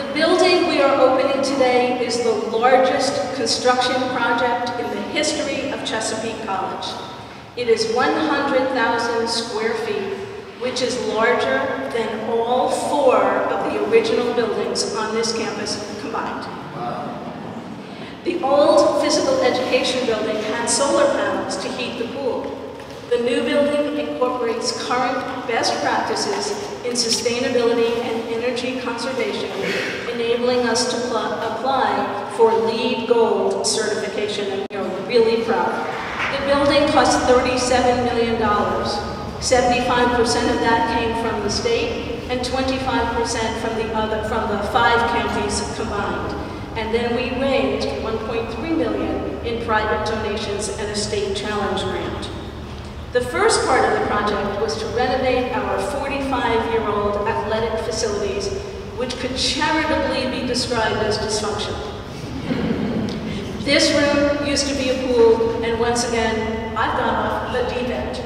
The building we are opening today is the largest construction project in the history of Chesapeake College. It is 100,000 square feet, which is larger than all 4 of the original buildings on this campus combined. The old physical education building had solar panels to heat the pool. The new building incorporates current best practices in sustainability and energy conservation, enabling us to apply for LEED Gold certification, and we are really proud. The building cost $37 million. 75% of that came from the state, and 25% from the 5 counties combined. And then we raised $1.3 million in private donations and a state challenge grant. The first part of the project was to renovate our 45-year-old athletic facilities, which could charitably be described as dysfunctional. This room used to be a pool, and once again, I've gone off the deep end.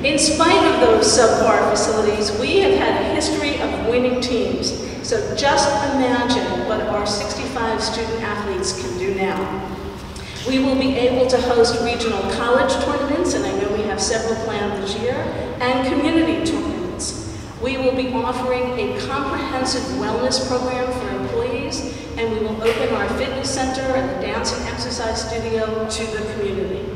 In spite of those subpar facilities, we have had a history of winning teams. So just imagine what our 65 student athletes can do now. We will be able to host regional college tournaments, and I know we have several planned this year, and community tournaments. We will be offering a comprehensive wellness program for employees, and we will open our fitness center and the dance and exercise studio to the community.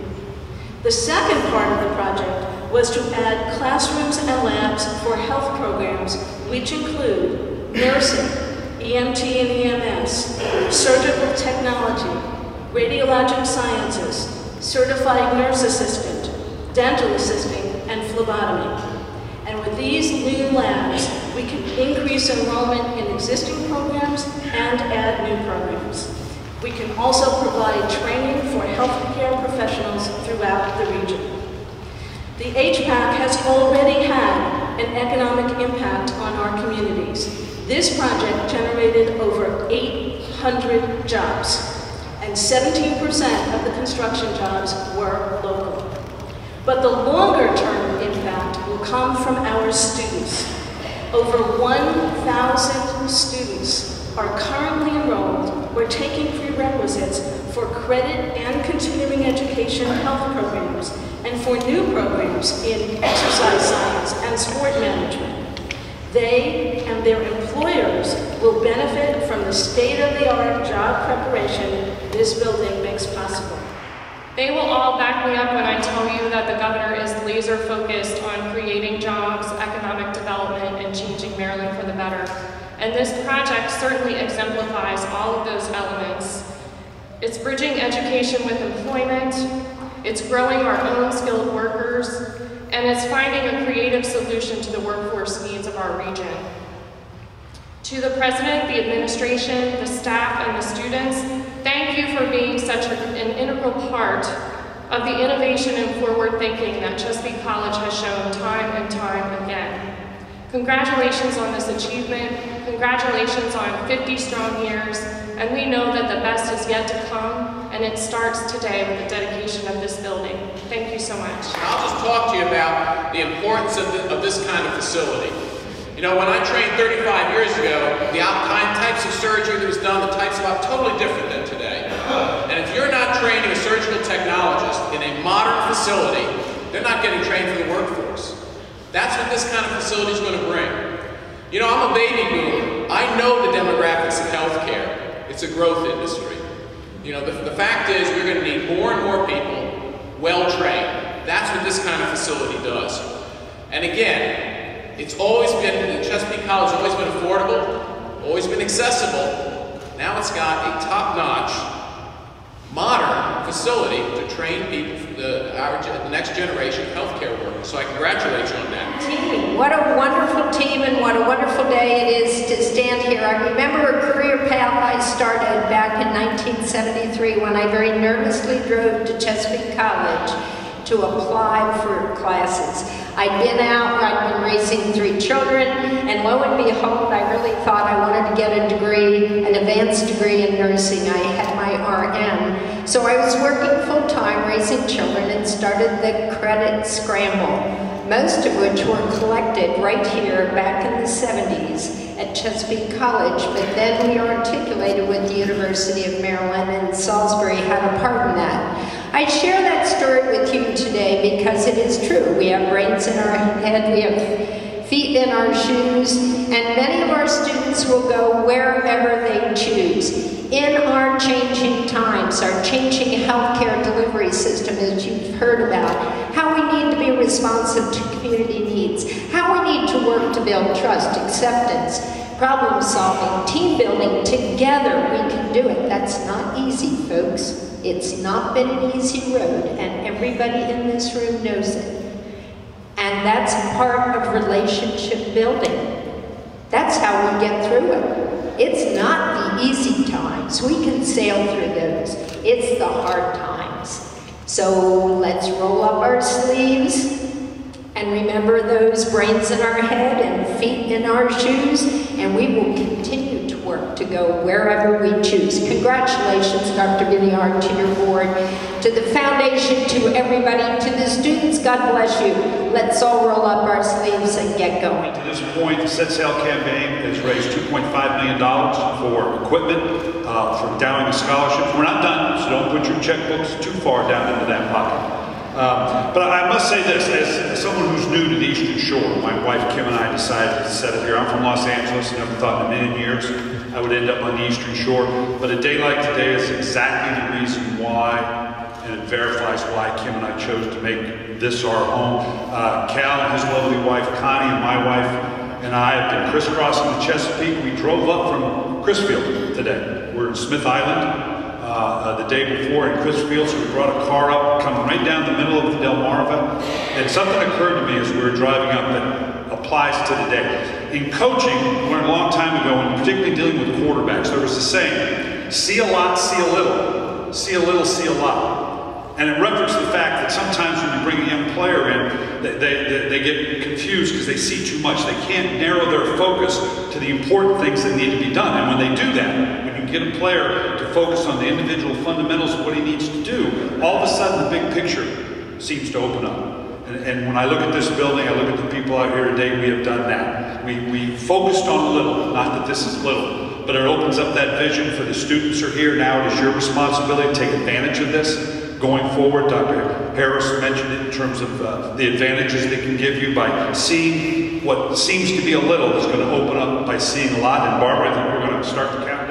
The second part of the project was to add classrooms and labs for health programs, which include nursing, EMT and EMS, surgical technology, radiologic sciences, certified nurse assistant, dental assisting, and phlebotomy. And with these new labs, we can increase enrollment in existing programs and add new programs. We can also provide training for healthcare professionals throughout the region. The HPAC has already had an economic impact on our communities. This project generated over 800 jobs, and 17% of the construction jobs were local. But the longer-term impact will come from our students. Over 1,000 students are currently enrolled or taking prerequisites for credit and continuing education health programs, and for new programs in exercise science and sport management. They and their employers will benefit from the state-of-the-art job preparation this building makes possible. They will all back me up when I tell you that the governor is laser-focused on creating jobs, economic development, and changing Maryland for the better. And this project certainly exemplifies all of those elements. It's bridging education with employment, it's growing our own skilled workers, and it's finding a creative solution to the workforce needs of our region. To the President, the administration, the staff, and the students, thank you for being such an integral part of the innovation and forward thinking that Chesapeake College has shown time and time again. Congratulations on this achievement, congratulations on 50 strong years, and we know that the best is yet to come, and it starts today with the dedication of this building. Thank you so much. I'll just talk to you about the importance of this kind of facility. You know, when I trained 35 years ago, the types of surgery that was done, the types of totally different than today. And if you're not training a surgical technologist in a modern facility, they're not getting trained for the workforce. That's what this kind of facility is going to bring. You know, I'm a baby boomer. I know the demographics of healthcare. It's a growth industry. You know, the fact is we're going to need more and more people well-trained. That's what this kind of facility does. And again, it's always been, Chesapeake College has always been affordable, always been accessible. Now it's got a top-notch, modern facility to train people, the next generation of healthcare workers. So I congratulate you on that. Team, what a wonderful team and what a wonderful day it is to stand here. I remember a career path I started back in 1973 when I very nervously drove to Chesapeake College to apply for classes. I'd been out, I'd been raising 3 children, and lo and behold, I really thought I wanted to get a degree, an advanced degree in nursing. I had my RN. So I was working full-time raising children and started the credit scramble. most of which were collected right here back in the 70s at Chesapeake College, but then we articulated with the University of Maryland and Salisbury had a part in that. I share that story with you today because it is true. We have brains in our head, we have feet in our shoes, and many of our students will go wherever they choose. In our changing times, our changing healthcare delivery system, as you've heard about, how we need to be responsive to community needs, how we need to work to build trust, acceptance, problem solving, team building, together we can do it. That's not easy, folks. It's not been an easy road, and everybody in this room knows it. And that's part of relationship building. That's how we get through it. It's not the easy times. We can sail through those. It's the hard times. So let's roll up our sleeves and remember those brains in our head and feet in our shoes, and we will continue to work to go wherever we choose. Congratulations, Dr. Villiard, to your board, to the foundation, to everybody, to the students, God bless you. Let's all roll up our sleeves and get going. To this point, the Set Sail campaign has raised $2.5 million for equipment, for endowing of scholarships. We're not done, so don't put your checkbooks too far down into that pocket. But I must say this, as someone who's new to the Eastern Shore, my wife Kim and I decided to set up here. I'm from Los Angeles, and never thought in a million years I would end up on the Eastern Shore. But a day like today is exactly the reason why, and it verifies why Kim and I chose to make this our home. Cal and his lovely wife Connie and my wife and I have been crisscrossing the Chesapeake. We drove up from Crisfield today. We're in Smith Island. The day before in Crisfield, so we brought a car up, coming right down the middle of the Delmarva, and something occurred to me as we were driving up that applies to today. In coaching, we learned a long time ago, and particularly dealing with quarterbacks, there was a saying, see a lot, see a little, see a little, see a lot. And it referenced the fact that sometimes when you bring a young player in, they get confused because they see too much. They can't narrow their focus to the important things that need to be done. And when they do that, when you get a player to focus on the individual fundamentals of what he needs to do, all of a sudden the big picture seems to open up. And when I look at this building, I look at the people out here today, we have done that. We focused on little, not that this is little, but it opens up that vision for the students who are here. Now it is your responsibility to take advantage of this. Going forward, Dr. Harris mentioned it in terms of the advantages they can give you by seeing what seems to be a little is going to open up by seeing a lot. And Barbara, I think we're going to start the count.